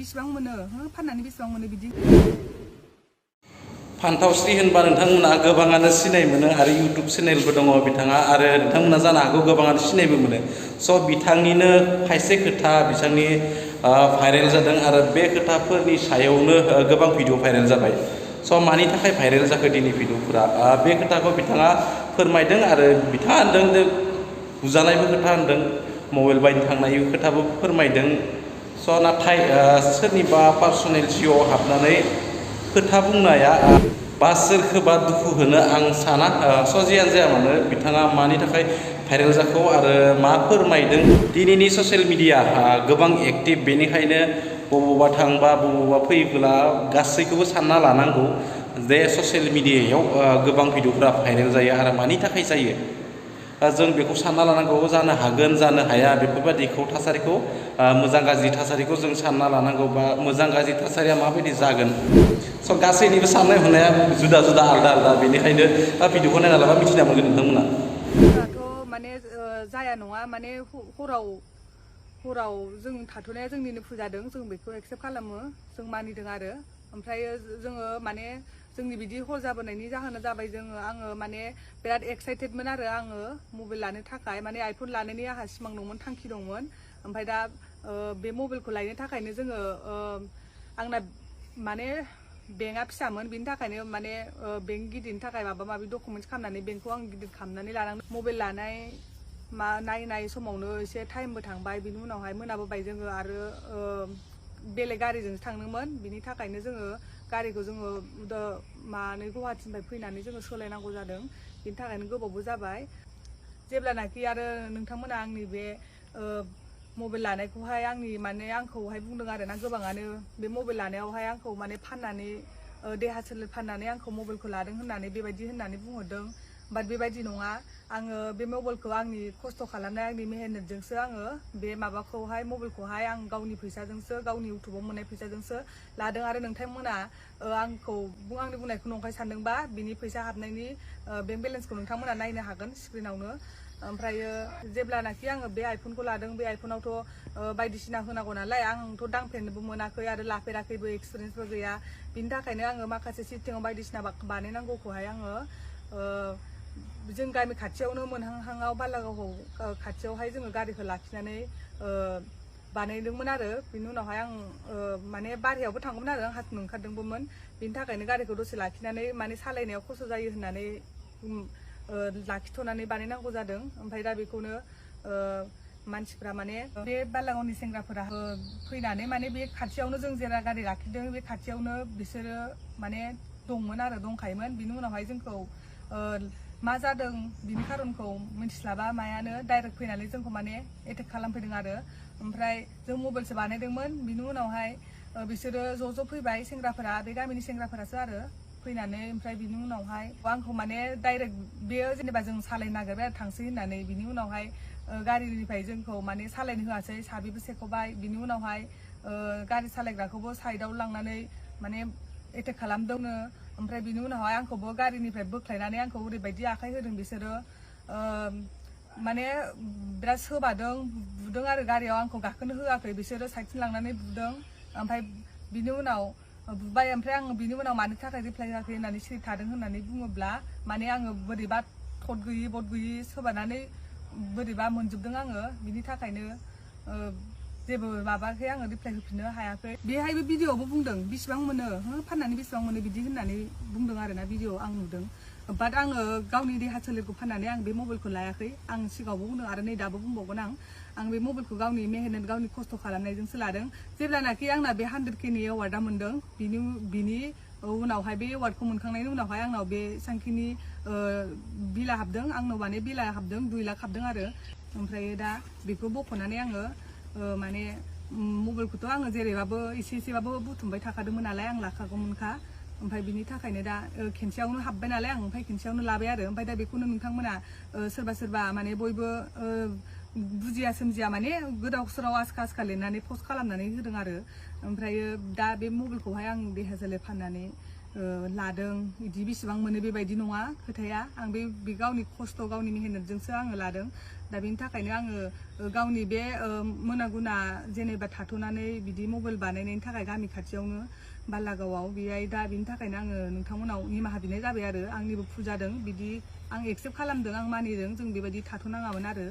बेसेबां मोनो फाननानै बेसेबां मोनो बिदि फान्थावस्रि होनबा नोंथांमोना गोबाङानो सिनाय मोनो आरो इउटुब चेनेलबो दङ बिथाङा आरो नोंथांमोना जानो हागौ गोबाङानो सिनायबो मोनो स' बिथांनिनो खायसे खोथा बिथांनि भाइरेल जादों आरो बे खोथाफोरनि सायावनो गोबां भिडिअ भाइरेल जाबाय स' मानि थाखाय भाइरेल जाखो दिनै भिडिअफोरा बे खोथाखौ बिथाङा फोरमायदों आरो बिथाङा होनदों बुजानायबो खोथा होनदों मबाइल बायनो थांनाय खोथाबो फोरमायदों स' नाथाय सोरनिबा पार्सनेल जिउआव हाबनानै खोथा बुंनाया बा सोरखौबा दुखु होनो आं साना स' जियानो जाया मानो बिथाङा मानि थाखाय भाइरेल जाखो आरो मा फोरमायदों दिनैनि ससियेल मिडिया गोबां एक्टिभ बेनिखायनो बबावबा थांबा बबावबा फैयोब्ला गासैखौबो सानना लानांगौ जे ससियेल मिडियायाव गोबां भिडिअफ्रा भाइरेल जायो आरो मानि थाखाय जायो जों बेखौ सानना लानांगौ जानो हागोन जानो हाया बेफोरबायदिखौ थासारिखौ मोजां गाज्रि थासारिखौ जों सानना लानांगौ बा मोजां गाज्रि थासारिया माबायदि जागोन स' गासैनिबो साननाय हनाया जुदा जुदा आलदा आलदा बेनिखायनो भिडिअखौ नायना लाबा मिथिना मोनगोन नोंथांमोना दाथ' माने जाया नङा माने हराव जों थाथ'नाया जोंनिनो फुजादों जों बेखौ एक्सेप्ट खालामो जों मानिदों आरो ओमफ्राय जोङो माने जोंनि बिदि हर जाबोनायनि जाहोना जाबाय आङो माने बिराद एक्साइटेडमोन आरो आङो मबाइल लानो थाखाय माने आइफन लानायनि आंहा सिमां दंमोन थांखि दंमोन ओमफ्राय दा बे मबाइलखौ लायनो थाखायनो जोङो आंना माने बेंकआ फिसामोन बिनि थाखायनो माने बेंक गिदिरनि थाखाय माबा माबि डकुमेन्टस खालामनानै बेंकखौ आं गिदिर खालामनानै लानांदों मबाइल लानाय नायनाय समावनो एसे टाइमबो थांबाय बिनि उनावहाय मोनाबोबाय जोङो आरो बेलेग गारिजोंसो थांदोंमोन बिनि थाखायनो जोङो गारिखौ जोङो गुवाहाटिनिफ्राय फैनानै जोङो सोलायनांगौ जादों बिनि थाखायनो गोबावबो जाबाय जेब्लानाखि आरो नोंथांमोना आंनि बे मबाइल लानायखौहाय आंखौहाय बुंदों आरो ना गोबाङानो बे मबाइल लानायावहाय आंखौ माने फाननानै देहा सोलेर फाननानै आंखौ मबाइलखौ लादों होननानै बेबायदि होननानै बुंहरदों बाट बेबायदि नङा आङो बे मबाइलखौ आंनि खस्थ' खालामनाय आंनि मेहनतजोंसो आङो बे मबाइलखौहाय आं गावनि फैसाजोंसो गावनि इउटुबाव मोननाय फैसाजोंसो लादों आरो नोंथांमोना आंनि बुंनायखौ नंखाय सानदोंबा बिनि फैसा हाबनायनि बेंक बेलेन्सखौ नोंथांमोना नायनो हागोन स्क्रिनावनो ओमफ्रायो जेब्लानाखि आङो बे आइफनखौ लादों बे आइफनावथ' बायदिसिना होनांगौ नालाय आंथ' दांफेरनोबो मोनाखै आरो लाफेराखैबो एक्सपिरियेन्सबो गैया बिनि थाखायनो आङो माखासे सिटिंआव बायदिसिना बानायनांगौखौहाय आङो जों गामि खाथियावनो मोनहांहाङाव बालागाव खाथियावहाय जोङो गारिखौ लाखिनानै बानायदोंमोन आरो बिनि उनावहाय आं माने बारहायावबो थांगौमोन आरो आं हासुनो ओंखारदोंबोमोन बिनि थाखायनो गारिखौ दसे लाखिनानै माने सालायनायाव खस्थ' जायो होननानै लाखिथ'नानै बानायनांगौ जादों ओमफ्राय दा बेखौनो मानसिफ्रा माने बे बालागावनि सेंग्राफोरा फैनानै माने बे खाथियावनो जों जेरा गारि लाखिदों बे खाथियावनो बिसोरो माने दंखायोमोन बिनि उनावहाय जोंखौ मा जादों बिनि खारनखौ मिथिस्लाबा मायानो डाइरेक्ट फैनानै जोंखौ माने एटेक खालामफैदों आरो ओमफ्राय जों मबाइलसो बानायदोंमोन बिनि उनावहाय बिसोरो ज' फैबाय सेंग्राफोरा बे गामिनि सेंग्राफोरासो आरो फैनानै ओमफ्राय बिनि उनावहाय आंखौ माने डाइरेक्ट बेयो जेनेबा जों सालायनो नागिरबाय आरो थांसै होननानै बिनि उनावहाय गारिनिफ्राय जोंखौ माने सालायनो होआसै साबिबो सेख'बाय बिनि उनावहाय गारि सालायग्राखौबो साइडआव लांनानै माने एटेक खालामदोंनो ओमफ्राय बिनि उनावहाय आंखौबो गारिनिफ्राय बोख्लायनानै आंखौ ओरैबायदि आखाइ होदों बिसोरो माने बिराद सोबादों बुदों आरो गारियाव आंखौ गाखोनो होआखै बिसोरो साइडथिं लांनानै बुदों ओमफ्राय बिनि उनाव बुबाय ओमफ्राय आङो बिनि उनाव मानि थाखाय रिप्लाय होआखै होननानै सिरि थादों होननानै बुङोब्ला माने आङो बोरैबा थद गैयि सोबानानै बोरैबा मोनजोबदों आङो बिनि थाखायनो जेबो माबाखै आङो रिप्लाय होफिननो हायाखै बेहायबो भिडिअआवबो बुंदों बेसेबां मोनो फाननानै बेसेबां मोनो बिदि होननानै बुंदों आरोना भिडिअ आं नुदों बाट आङो गावनि देहा सोलेरखौ फाननानै आं बे मबाइलखौ लायाखै आं सिगाङावबो बुंदों आरो नै दाबो बुंबावगोन आं बे मबाइलखौ गावनि मेहनत गावनि खस्थ' खालामनायजोंसो लादों जेब्लानाखि आंना बे 100K एवार्डआ मोनदों बिनि उनावहाय बे एवार्डखौ मोनखांनायनि उनावहाय आंनाव बे सांखिनि बिला हाबदों आंनाव माने बिला हाबदों 2 लाख हाबदों आरो ओमफ्राय दा बेखौ बख'नानै आङो माने मबाइलखौथ' आङो जेरैबाबो एसेबाबो बुथुमबाय थाखादोंमोन नालाय आं लाखागौमोनखा ओमफ्राय बिनि थाखायनो दा खेनसेयावनो हाबबाय नालाय आं ओमफ्राय खेनसेयावनो लाबाय आरो ओमफ्राय दा बेखौनो नोंथांमोना सोरबा माने बयबो बुजिया सोमजिया माने गोदाव सोराव आसखा लिरनानै पस्ट खालामनानै होदों आरो ओमफ्रायो दा बे मबाइलखौहाय आं देहा सोलेर फाननानै लादों बिदि बेसेबां मोनो बेबायदि नङा खोथाया आं बे गावनि खस्थ' गावनि मेहनतजोंसो आङो लादों दा बेनि थाखायनो आङो गावनि बे मोनागुना जेनेबा थाथ'नानै बिदि मबाइल बानायनायनि थाखाय गामि खाथियावनो बालागावआव बेहाय दा बिनि थाखायनो आङो नोंथांमोनाव निमाहा बिनाय जाबाय आरो आंनिबो भुल जादों बिदि आं एक्सेप्ट खालामदों आं मानिदों जों बेबायदि थाथ'नाङामोन आरो